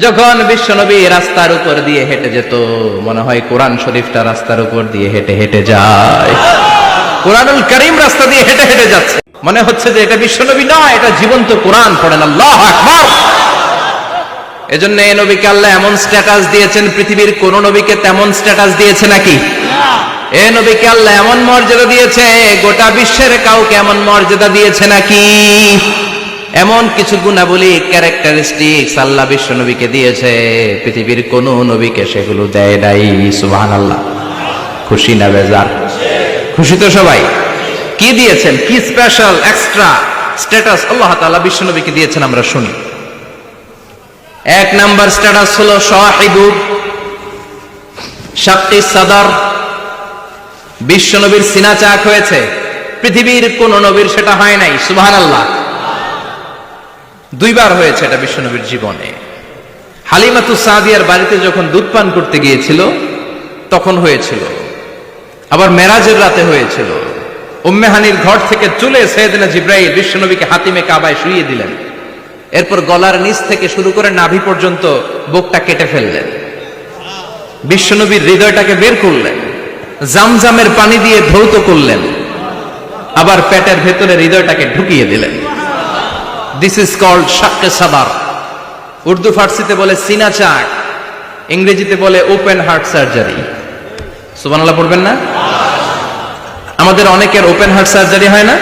যখন বিশ্বনবী রাস্তার উপর দিয়ে হেঁটে যেত, মনে হয় কোরআন শরীফটা রাস্তার উপর দিয়ে হেঁটে হেঁটে যায়। কোরআনুল কারীম রাস্তা দিয়ে হেঁটে হেঁটে যাচ্ছে, মনে হচ্ছে যে এটা বিশ্বনবী নয়, এটা জীবন্ত কোরআন। পড়েন আল্লাহু আকবার। এজন্য এই নবীকে আল্লাহ এমন স্ট্যাটাস দিয়েছেন, পৃথিবীর কোন নবীকে তেমন স্ট্যাটাস দিয়েছে নাকি? এই নবীকে আল্লাহ এমন মর্যাদা দিয়েছে, গোটা বিশ্বের কাউকে এমন মর্যাদা দিয়েছে নাকি? এমন কিছু গুণাবলী, ক্যারেক্টারিস্টিক্স আল্লাহ বিশ্ব নবীকে দিয়েছে, পৃথিবীর কোন নবীকে সেগুলো দেয় নাই। সুবহানাল্লাহ। খুশি না বেজার? খুশি তো সবাই? কি দিয়েছেন, কি স্পেশাল এক্সট্রা স্ট্যাটাস আল্লাহ তাআলা বিশ্ব নবীকে দিয়েছেন, আমরা শুনি। এক নাম্বার স্ট্যাটাস হলো সাহিবু শাক্কি সাদর। বিশ্ব নবীর সিনা চাক হয়েছে, পৃথিবীর কোন নবীর সেটা হয় নাই। সুবহানাল্লাহ। দুইবার হয়েছে এটা বিশ্ব নবীর জীবনে। হালিমাতুস সাদিয়ার বাড়িতে যখন দুধ পান করতে গিয়েছিল তখন হয়েছিল, আবার মেরাজের রাতে হয়েছিল। উম্মে হানির ঘর থেকে চলে সাইয়েদনা জিবরাইল বিশ্ব নবীকে হাতিমে কাবায় শুইয়ে দিলেন। এরপর গলার নিচ থেকে শুরু করে নাভি পর্যন্ত বুকটা কেটে ফেললেন, বিশ্বনবীর হৃদয়টাকে বের করলেন, জামজামের পানি দিয়ে ধৌত করলেন, আবার পেটের ভেতরে হৃদয়টাকে ঢুকিয়ে দিলেন। দিস ইজ কল্ড শাক্কে সাদার। উর্দু ফার্সিতে বলে সিনা চাক, ইংরেজিতে বলে ওপেন হার্ট সার্জারি। সুবহানাল্লাহ পড়বেন না? আমাদের অনেকের ওপেন হার্ট সার্জারি হয় না,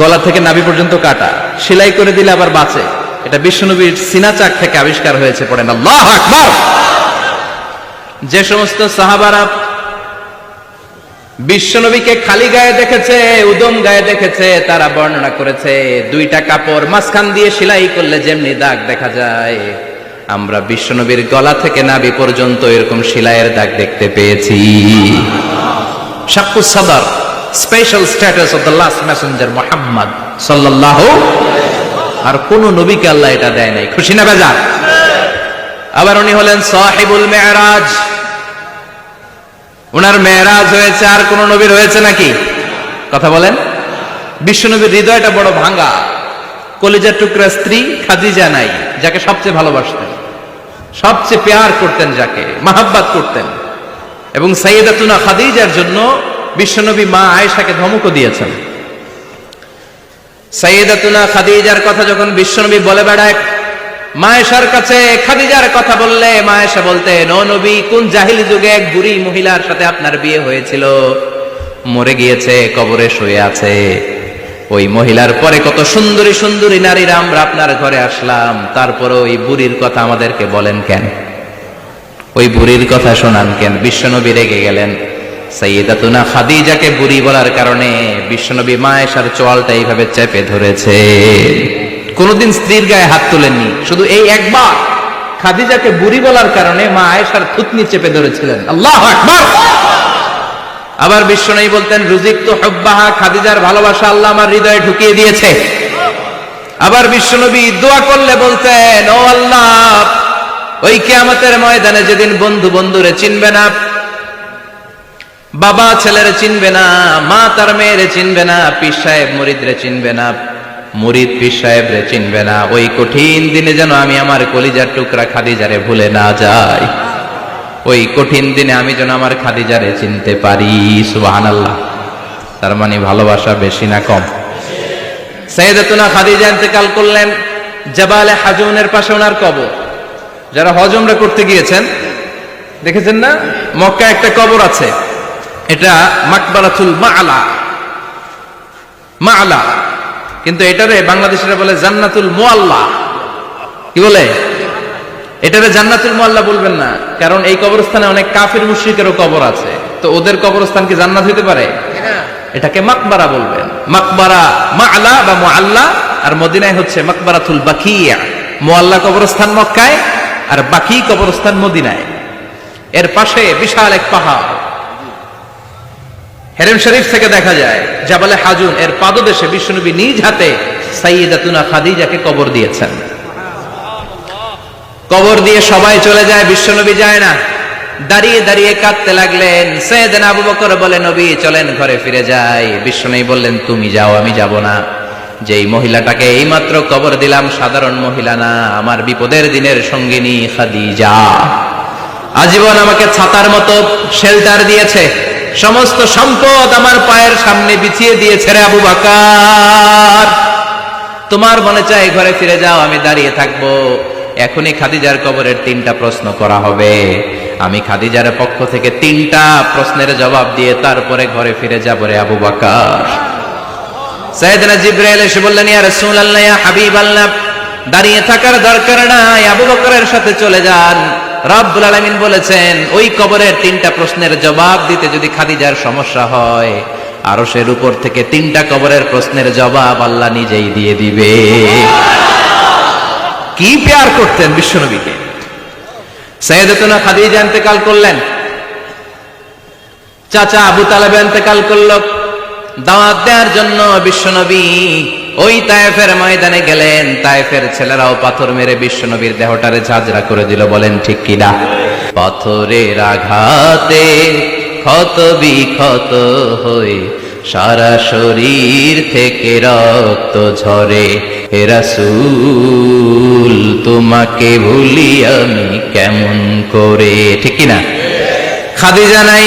গলা থেকে নাভি পর্যন্ত কাটা, সেলাই করে দিলে আবার বাঁচে। এটা বিশ্বনবীর সিনা চাক থেকে আবিষ্কার হয়েছে। পড়েন আল্লাহু আকবার। যে সমস্ত সাহাবারা বিশ্বনবীকে খালি গায়ে দেখেছে, উদম গায়ে দেখেছে, তারা বর্ণনা করেছে দুইটা কাপড় মাঝখান দিয়ে সেলাই করলে যেমনি দাগ দেখা যায়, আমরা বিশ্বনবীর গলা থেকে নাভি পর্যন্ত এরকম সেলাইয়ের দাগ দেখতে পেয়েছি। শাক্কুস সাদর, special status of the last Messenger Muhammad সাল্লাল্লাহু। আর কোন নবীকে আল্লাহ এটা দেয় নাই। খুশি না বেজার? আবার উনি হলেন সাহিবুল মেরাজ। উনার মেরাজ হয়েছে, আর কোন নবীর হয়েছে নাকি? কথা বলেন। বিশ্বনবীর হৃদয়টা বড় ভাঙা, কলিজার টুকরা স্ত্রী খাদিজা নাই, যাকে সবচেয়ে ভালোবাসতেন, সবচেয়ে প্যার করতেন, যাকে মাহাব্বাত করতেন। এবং সাইয়েদাতুনা খাদিজার জন্য বিশ্বনবী মা আয়েশাকে ধমকও দিয়েছেন। সাইয়েদাতুনা খাদিজার কথা যখন বিশ্বনবী বলে বেড়ায় মা আয়েশার কাছে, খাদিজার কথা বললে মা আয়েশা বলতেন, ও নবী, কোন জাহিলি যুগে এক বুড়ি মহিলার সাথে আপনার বিয়ে হয়েছিল, মরে গিয়েছে, কবরে শুয়ে আছে। ওই মহিলার পরে কত সুন্দরী সুন্দরী নারীরা আমরা আপনার ঘরে আসলাম, তারপরে ওই বুড়ির কথা আমাদেরকে বলেন কেন? ওই বুড়ির কথা শোনান কেন? বিশ্বনবী রেগে গেলেন। সাইয়েদাতুনা খাদিজাকে বুড়ি বলার কারণে বিশ্বনবী মা আয়েশার চোয়ালটা এইভাবে চেপে ধরেছে। কোনদিন স্ত্রীর গায়ে হাত তোলেননি, শুধু এই একবার খাদিজাকে বুড়ি বলার কারণে মা আয়েশার থুতনি চেপে ধরেছিলেন। আল্লাহু আকবার। আবার বিশ্বনবী বলতেন, রুজিকতু হুব্বাহা, খাদিজার ভালোবাসা আল্লাহ আমার হৃদয়ে ঢুকিয়ে দিয়েছে। আবার বিশ্বনবী দোয়া করলে বলতেন, ও আল্লাহ, ওই কিয়ামতের ময়দানে যেদিন বন্ধু বন্ধুরে চিনবে না, বাবা ছেলেরে চিনবে না, মা তার মেয়েরে চিনবে না, পীর সাহেব মুরিদরে চিনবে না, মুরিদ পীর সাহেবরে চিনবে না, ওই কঠিন দিনে যেন আমি আমার কলিজার টুকরা খাদিজারে ভুলে না যাই। ওই কঠিন দিনে আমি যেন আমার খাদিজারে চিনতে পারি। সুবহানাল্লাহ। তার মানে ভালোবাসা বেশি না কম? সাইয়েদাতুনা খাদিজা ইন্তেকাল করলেন, জাবালে হাজুনের পাশে ওনার কবর। যারা হজ উমরা করতে গিয়েছেন দেখেছেন না, মক্কায় একটা কবর আছে, এটা মাকবারাতুল মাআলা। মাআলা, কিন্তু এটারে বাংলাদেশিরা বলে জান্নাতুল মুআল্লা। কি বলে? এটারে জান্নাতুল মুআল্লা বলবেন না, কারণ এই কবরস্থানে অনেক কাফির মুশরিকেরও কবর আছে, তো ওদের কবরস্থান কি জান্নাত হইতে পারে? এটাকে মাকবারা বলবেন। মাকবারা মাআলা বা মুআল্লা, আর মদিনায় হচ্ছে মাকবারাতুল বাকিয়া। মুআল্লা কবরস্থান মক্কায়, আর বাকি কবরস্থান মদিনায়। এর পাশে বিশাল এক পাহাড়, হেরেম শরীফ থেকে দেখা যায় জাবালে হাজুন, এর পাদদেশে বিশ্বনবী নিজ হাতে সাইয়েদাতুনা খাদিজাকে কবর দিয়েছেন। কবর দিয়ে সবাই চলে যায়, বিশ্বনবী যায় না। দাঁড়িয়ে দাঁড়িয়ে কাঁদতে লাগলেন। সাইয়েদনা আবু বকর বলে, নবী চলেন ঘরে ফিরে যাই। বিশ্বনবী বললেন, তুমি যাও, আমি যাব না। যেই মহিলাটাকে এইমাত্র কবর দিলাম সাধারণ মহিলা না, আমার বিপদের দিনের সঙ্গিনী খাদিজা। আজীবন আমাকে ছাতার মতো শেল্টার দিয়েছে, সমস্ত সম্পদ আমার পায়ের সামনে বিছিয়ে দিয়েছে রে আবু বকর। তোমার মনে চাই ঘরে ফিরে যাও, আমি দাঁড়িয়ে থাকবো। এখনই খাদিজার কবরের 3টা প্রশ্ন করা হবে, আমি খাদিজার পক্ষ থেকে 3টা প্রশ্নের জবাব দিয়ে তারপরে ঘরে ফিরে যাব রে আবু বকর। সাইয়েদনা জিবরাইল এসে বললেন, ইয়া রাসূলুল্লাহ, ইয়া হাবিবাল্লাহ, দাঁড়িয়ে থাকার দরকার নাই, আবু বকরের সাথে চলে যান। রব্বুল আলামিন বলেছেন, ওই কবরের 3টা প্রশ্নের জবাব দিতে যদি খাদিজার সমস্যা হয়, আরশের উপর থেকে 3টা কবরের প্রশ্নের জবাব আল্লাহ নিজেই দিয়ে দিবে। কি প্যার করতেন বিশ্বনবীকে। সাইয়েদাতুনা খাদিজা ইন্তেকাল করলেন, চাচা আবু তালেব ইন্তেকাল করল। দাওয়াত দেওয়ার জন্য বিশ্বনবী ওই তায়েফের ময়দানে গেলেন। তায়েফের ছেলেরাও পাথর মেরে বিশ্বনবীর দেহটারে ঝাঁঝরা করে দিল, বলেন ঠিক কিনা? পাথরের আঘাতে ক্ষত বিক্ষত হয়ে সারা শরীর থেকে রক্ত ঝরে, হে রাসূল তোমাকে ভুলি আমি কেমন করে, ঠিক কিনা? খাদিজা নাই,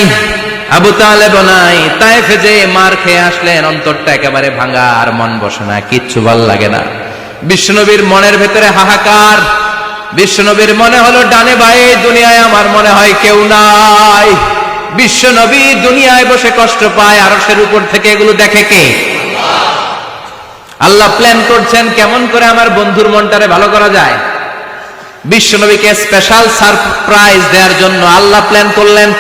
আবু তালেব নাই, তায়েফে যে মার খেয়ে আসলেন, অন্তরটা একেবারে ভাঙা, আর মন বসে না, কিচ্ছু ভাল লাগে না। বিশ্বনবীর মনের ভেতরে হাহাকার। বিশ্বনবীর মনে হলো ডানে বায়ে দুনিয়ায় আমার মনে হয় কেউ নাই। বিশ্বনবী দুনিয়ায় বসে কষ্ট পায়, আরশের উপর থেকে এগুলো দেখে কে? আল্লাহ প্ল্যান করছেন কেমন করে আমার বন্ধুর মনটারে ভালো করা যায়। বিশ্বনবীকে স্পেশাল সারপ্রাইজ দেওয়ার জন্য আল্লাহ প্ল্যান করলেন।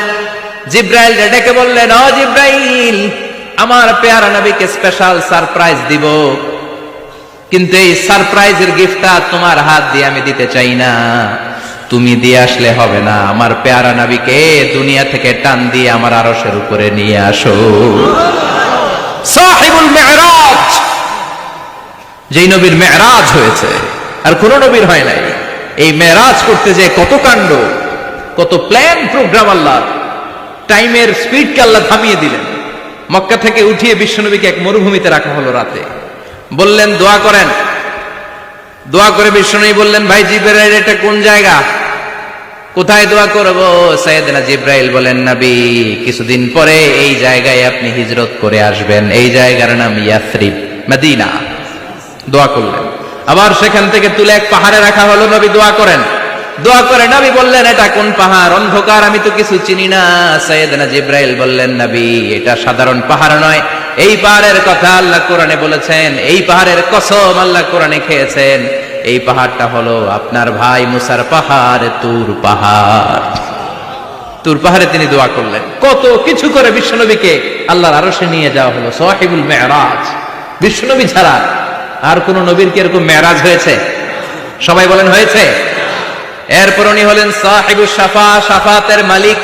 জিব্রাইল ডেকে বললেন, ও জিব্রাইল, আমার পেয়ারা নবীকে স্পেশাল সারপ্রাইজ দিব, কিন্তু এই সারপ্রাইজের গিফটটা তোমার হাত দিয়ে আমি দিতে চাই না, তুমি দিয়ে আসলে হবে না। আমার পেয়ারা নবীকে দুনিয়া থেকে টান দিয়ে আমার আরশের উপরে নিয়ে আসো। সাহিবুল মেরাজ, যেই নবীর মেরাজ হয়েছে আর কোন নবীর হয় নাই। এই মেরাজ করতে যে কত কাণ্ড, কত প্ল্যান প্রোগ্রাম। আল্লাহ টাইমের স্পিডকে আল্লাহ থামিয়ে দিলেন। মক্কা থেকে উঠিয়ে বিশ্বনবীকে এক মরুভূমিতে রাখা হলো রাতে। বললেন দোয়া করেন। দোয়া করে বিশ্বনবী বললেন, ভাই জিবরাইল, এটা কোন জায়গা, কোথায় দোয়া করব? সাইয়েদনা জিবরাইল বলেন, নবী, কিছুদিন পরে এই জায়গায় আপনি হিজরত করে আসবেন, এই জায়গার নাম ইয়াসরিব, মদিনা। দোয়া করলেন। আবার সেখান থেকে তুলে এক পাহাড়ে রাখা হলো, নবী দোয়া করেন। দোয়া করে নবী বললেন, এটা কোন পাহাড়? অন্ধকার, আমি তো কিছু চিনি না। সাইয়েদনা জিবরাইল বললেন, নবী, এটা সাধারণ পাহাড় নয়, এই পাহাড়ের কথা আল্লাহ কোরআনে বলেছেন, এই পাহাড়ের কসম আল্লাহ কোরআনে খেয়েছেন। এই পাহাড়টা হলো আপনার ভাই মুসার পাহাড়, তুর পাহাড়। তুর পাহাড়ে তিনি দোয়া করলেন। কত কিছু করে বিশ্বনবীকে আল্লাহর আরশে নিয়ে যাওয়া হলো। সাহিবুল মেরাজ। বিশ্বনবী ছাড়া আর কোন নবীর কি এরকম মেরাজ হয়েছে? সবাই বলেন হয়েছে। এরপর উনি হলেন সাহিবুস শাফা, শাফাতের মালিক।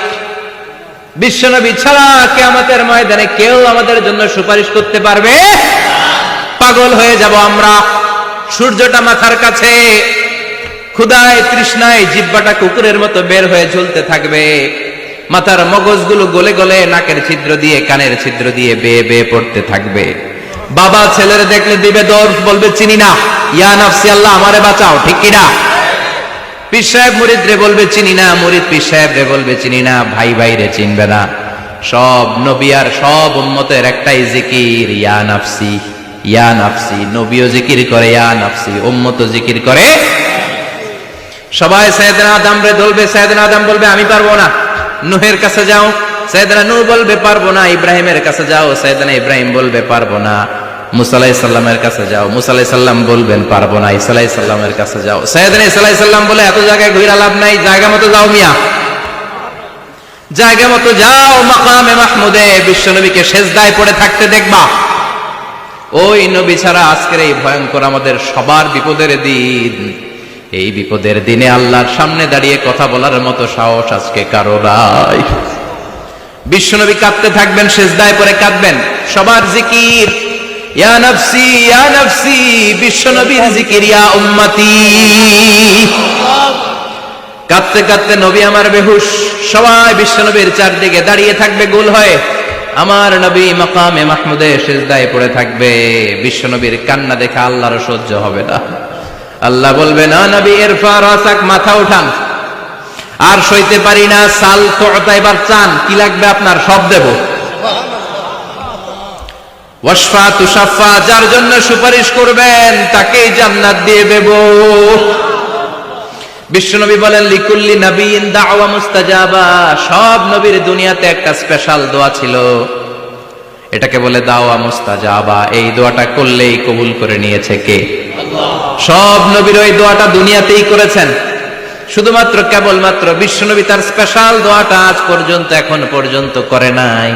বিশ্বনবী ছাড়া কিয়ামতের ময়দানে কেউ আমাদের জন্য সুপারিশ করতে পারবে? পাগল হয়ে যাব আমরা। সূর্যটা মাথার কাছে, ক্ষুধায় তৃষ্ণায় জিহ্বাটা কুকুরের মতো বের হয়ে ঝুলতে থাকবে। মাথার মগজগুলো গলে গলে নাকের ছিদ্র দিয়ে, কানের ছিদ্র দিয়ে বেয়ে বেয়ে পড়তে থাকবে। বাবা ছেলের দেখলে দিবে দৌড়, বলবে চিনি না, ইয়া নাফসি, আল্লাহ আমারে বাঁচাও, ঠিক কিনা? পীর সাহেব মুরিদ রে বলবে চিনি না, মুরিদ পীর সাহেব রে বলবে চিনি না, ভাই ভাই রে চিনবে না। সব নবী আর সব উম্মতের একটাই জিকির, ইয়া নাফসি, ইয়া নাফসি। নবীও জিকির করে ইয়া নাফসি, উম্মতও জিকির করে। সবাই সাইয়েদনা আদম রে ধরবে, সাইয়েদনা আদম বলবে আমি পারবো না। নূহের কাছে যাও, সাইয়েদনা নূহ বলবে পারবো না। ইব্রাহিমের কাছে যাও, সাইয়েদনা ইব্রাহিম বলবে পারবো না। মুসা আলাইহিস সালামের কাছে যাও, মুসা আলাইহিস সালাম বলবেন পারবো না। ঈসা আলাইহিস সালামের কাছে যাও, সাইয়েদনা ঈসা আলাইহিস সালাম বলে এত জায়গায় ঘুরে লাভ নাই, জায়গা মতো যাও মিয়া, জায়গা মতো যাও। মাকামে মাহমুদে বিশ্বনবীকে সেজদায় পড়ে থাকতে দেখবা। ওই নবী ছাড়া আজকের এই ভয়ঙ্কর আমাদের সবার বিপদের দিন। এই বিপদের দিনে আল্লাহর সামনে দাঁড়িয়ে কথা বলার মতো সাহস আজকে কারো নাই। বিশ্বনবী কাঁদতে থাকবেন, সেজদায় পড়ে কাঁদবেন। সবার জিকির ইয়া নাফসি, ইয়া নাফসি। বিশ্বনবীর জিকির ইয়া উম্মতি। কাঁদতে কাঁদতে নবী আমার বেহুশ। সবাই বিশ্বনবীর চারদিকে দাঁড়িয়ে থাকবে গোল হয়ে। আমার নবী মাকামে মাহমুদে সিজদায় পড়ে থাকবে। বিশ্ব নবীর কান্না দেখে আল্লাহর সহ্য হবে না। আল্লাহ বলবে, না নবী ইরফা রাসাক, মাথা উঠান, আর সইতে পারি না। সাল তোতা, এবার চান, কি লাগবে আপনার, সব দেব। ওয়াশফা তুশাফা, যার জন্য সুপারিশ করবেন তাকেই জান্নাত দিয়ে দেব। বিশ্বনবী বলেন, লিকুল্লি নবিয়্যিন দাওয়া মুস্তাজাবা, সব নবীর দুনিয়াতে একটা স্পেশাল দোয়া ছিল, এটাকে বলে দাওয়া মুস্তাজাবা। এই দোয়াটা করলেই কবুল করে নিয়েছে কে? আল্লাহ। সব নবীর ওই দোয়াটা দুনিয়াতেই করেছেন, শুধুমাত্র কেবলমাত্র বিশ্বনবী তার স্পেশাল দোয়াটা আজ পর্যন্ত, এখন পর্যন্ত করে নাই।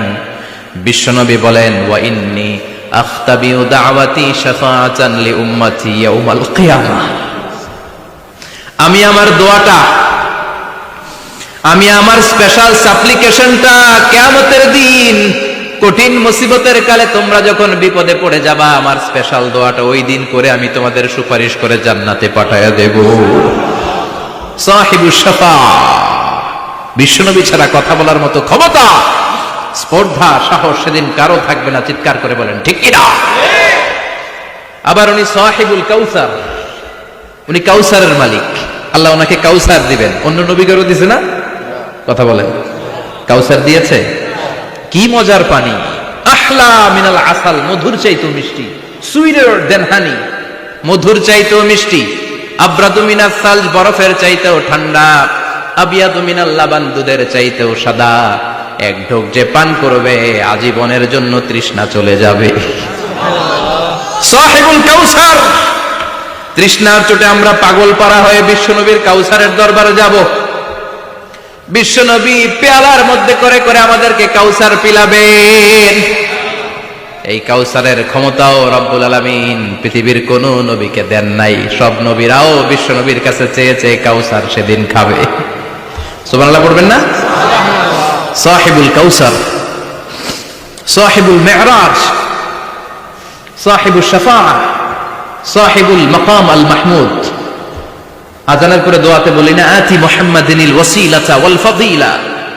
বিশ্বনবী বলেন, ওয়া ইন্নী আখতাবিউ দাওয়াতি শাফাআতান লি উম্মতি ইয়াউমাল কিয়ামাহ, আমি আমার দোয়াটা, আমি আমার স্পেশাল সাপ্লিকেশনটা কিয়ামতের দিন কঠিন মুসিবতের কালে তোমরা যখন বিপদে পড়ে যাবা, আমার স্পেশাল দোয়াটা ওই দিন করে আমি তোমাদের সুপারিশ করে জান্নাতে পাঠায়া দেব। সাহিবুশ শাফাআ, বিশ্বনবী ছাড়া কথা বলার মতো ক্ষমতা, স্পর্ধা, সাহস সেদিন কারো থাকবে না। চিৎকার করে বলেন ঠিক কি না? আবার উনি সাহিবুল কাউসার, উনি কাউসারের মালিক। আল্লাহ ওনাকে কাউসার দিবেন। অন্য নবীদেরও দিয়েছে না? কথা বলেন, কাউসার দিয়েছে। কি মজার পানি, আহলা মিনাল আসাল, মধুর চাইতেও মিষ্টি, সুইটার দেন হানি, মধুর চাইতেও মিষ্টি, আব্রাদু মিনাস সালজ, বরফের চাইতেও ঠান্ডা, আবিয়াদু মিনাল লাবান, দুধের চাইতেও সাদা। এক ঢোক যে পান করবে আজীবনের জন্য তৃষ্ণা চলে যাবে। সাহিবুল কাউসার, তৃষ্ণার চোটে আমরা পাগল পারা হয়ে বিশ্বনবীর কাউসারের দরবারে যাব। বিশ্বনবী পেয়ালার মধ্যে করে করে আমাদেরকে কাউসার পিলাবেন। এই কাউসারের ক্ষমতাও রব্বুল আলামিন পৃথিবীর কোন নবীকে দেন নাই। সব নবীরাও বিশ্বনবীর কাছে চেয়ে চেয়ে কাউসার সেদিন খাবে। সুবহানাল্লাহ পড়বেন না? সাহিবুল কাউসার, সাহিবুল মি'রাজ, সাহিবুশ শাফাআ, সাহিবুল মাকাম আল মাহমুদ। আজানের পরে দোয়াতে বলি না, আতি মুহাম্মাদিনিল ওয়াসিলাতা ওয়াল ফাদিলা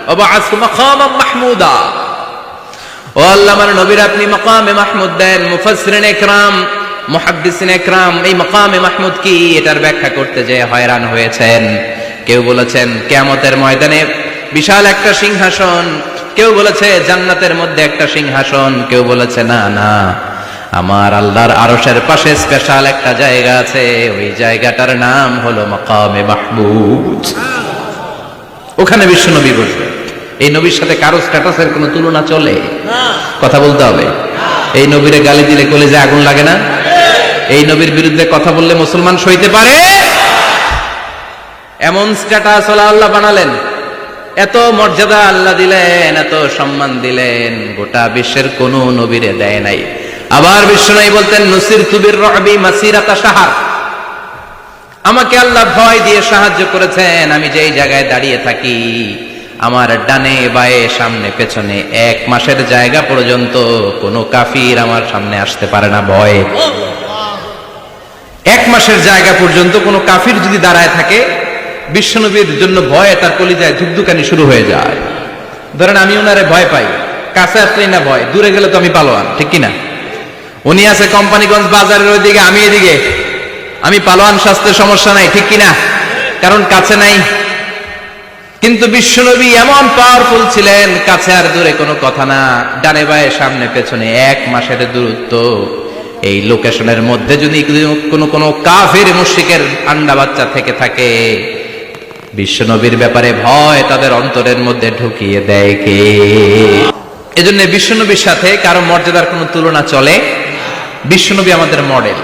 ওয়া বা'আসহু মাকামান মাহমুদা। ও আল্লাহ, আমার নবীর আপনি মাকামে মাহমুদ দেন। মুফাসসিরিন ইকরাম, মুহাদ্দিসিন ইকরাম এই মাকামে মাহমুদ কি, এটার ব্যাখ্যা করতে যে হয়রান হয়েছেন। কেউ বলেছেন কিয়ামতের ময়দানে বিশাল একটা সিংহাসন, কেউ বলেছে জান্নাতের মধ্যে একটা সিংহাসন, কেউ বলেছে না না, আমার আল্লাহর আরশের পাশে স্পেশাল একটা জায়গা আছে, ওই জায়গাটার নাম হলো মাকামে মাহমুদ। ওখানে বিশ্বনবী বসবে। এই নবীর সাথে কারো স্ট্যাটাসের কোনো তুলনা চলে? কথা বলতে হবে। এই নবীরে গালি দিলে কলিজায় আগুন লাগে না? এই নবীর বিরুদ্ধে কথা বললে মুসলমান সইতে পারে? এমন স্ট্যাটাস আল্লাহ বানালেন, এত মর্যাদা আল্লাহ দিলেন, এত সম্মান দিলেন, গোটা বিশ্বের কোন নবীরে দেয় নাই। আবার বিশ্বনবী বলতেন, নুসিরতু বির-রু'বি মাসিরাতা শাহর, আমাকে আল্লাহ ভয় দিয়ে সাহায্য করেছেন। আমি যেই জায়গায় দাঁড়িয়ে থাকি, আমার ডানে বায়ে সামনে পেছনে 1 মাসের জায়গা পর্যন্ত কোনো কাফির আমার সামনে আসতে পারে না ভয়ে। 1 মাসের জায়গা পর্যন্ত কোনো কাফির যদি দাঁড়ায় থাকে, বিশ্বনবীর জন্য ভয়ে তার কলিজায় ধুকধুকানি শুরু হয়ে যায়। ধরেন আমি ওনারে ভয় পাই, কাছে আসলেই না ভয়, দূরে গেলে তো আমি পালোয়ান, ঠিক কিনা? উনি আছে কোম্পানিগঞ্জ বাজারের ওইদিকে, আমি এদিকে, আমি পালোয়ান, স্বাস্থ্যের সমস্যা নাই, ঠিক কিনা? কারণ কাছে নাই। কিন্তু বিশ্বনবী এমন পাওয়ারফুল ছিলেন, কাছে আর দূরে কোনো কথা না, ডানে বায়ে সামনে পেছনে 1 মাসের দূরত্ব। এই লোকেশনের মধ্যে যদি কোনো কাফির মুশরিকের আন্ডা বাচ্চা থেকে থাকে, বিশ্বনবীর ব্যাপারে ভয় তাদের অন্তরের মধ্যে ঢুকিয়ে দেয় কে? এজন্য বিশ্বনবীর সাথে কারো মর্যাদার কোনো তুলনা চলে? বিশ্বনবী আমাদের মডেল।